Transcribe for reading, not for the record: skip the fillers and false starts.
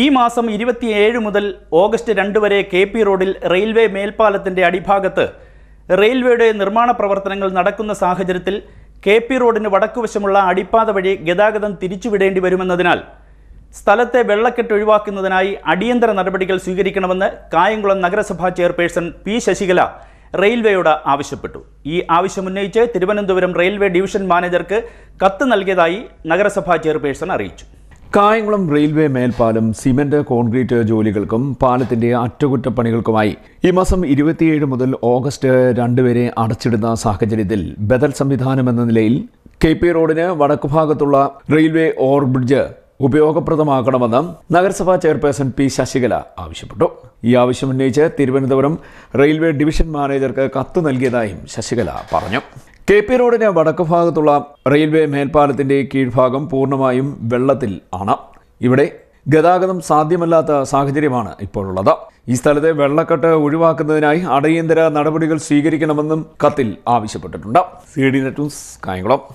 ഈ മാസം 27 മുതൽ ഓഗസ്റ്റ് 2 വരെ KP റോഡിൽ റെയിൽവേ മേൽപ്പാലത്തിന്റെ അടിഭാഗത്ത് റെയിൽവേയുടെ നിർമ്മാണ പ്രവർത്തനങ്ങൾ നടക്കുന്ന സാഹചര്യത്തിൽ KP റോഡിന് വടക്കുവശമുള്ള അടിപ്പാത വഴി ഗതാഗതം തിരിച്ചുവിടേണ്ടി വരുമെന്നതിനാൽ സ്ഥലത്തെ വെള്ളക്കെട്ട് ഒഴിവാക്കുന്നതിനായി അടിയന്തര നടപടികൾ സ്വീകരിക്കണമെന്ന് കായംകുളം നഗരസഭാ ചെയർപേഴ്സൺ P. ശശികല റെയിൽവേയോട് ആവശ്യപ്പെട്ടു. ഈ ആവശ്യമുന്നയിച്ച് തിരുവനന്തപുരം റെയിൽവേ ഡിവിഷൻ മാനേജർക്ക് കത്ത് നൽകിയതായി നഗരസഭാ ചെയർപേഴ്സൺ അറിയിച്ചു. കായംകുളം റെയിൽവേ മേൽപ്പാലം സിമന്റ് കോൺക്രീറ്റ് ജോലികൾക്കും പാലത്തിന്റെ അറ്റകുറ്റപ്പണികൾക്കുമായി ഈ മാസം 27 മുതൽ ഓഗസ്റ്റ് 2 വരെ അടച്ചിടുന്ന സാഹചര്യത്തിൽ ബദൽ സംവിധാനം എന്ന നിലയിൽ KP റോഡിന് വടക്കുഭാഗത്തുള്ള റെയിൽവേ ഓവർബ്രിഡ്ജ് ഉപയോഗപ്രദമാക്കണമെന്ന് നഗരസഭാ ചെയർപേഴ്സൺ P. ശശികല ആവശ്യപ്പെട്ടു. ഈ ആവശ്യമുന്നയിച്ച് തിരുവനന്തപുരം റെയിൽവേ ഡിവിഷൻ മാനേജർക്ക് കത്ത് നൽകിയതായും ശശികല പറഞ്ഞു. KP റോഡിന് വടക്കുഭാഗത്തുള്ള റെയിൽവേ മേൽപ്പാലത്തിന്റെ കീഴ്ഭാഗം പൂർണ്ണമായും വെള്ളത്തിൽ ആണ്. ഇവിടെ ഗതാഗതം സാധ്യമല്ലാത്ത സാഹചര്യമാണ് ഇപ്പോഴുള്ളത്. ഈ സ്ഥലത്തെ വെള്ളക്കെട്ട് ഒഴിവാക്കുന്നതിനായി അടിയന്തര നടപടികൾ സ്വീകരിക്കണമെന്നും കത്തിൽ ആവശ്യപ്പെട്ടിട്ടുണ്ട്. CDNet news, Kayamkulam.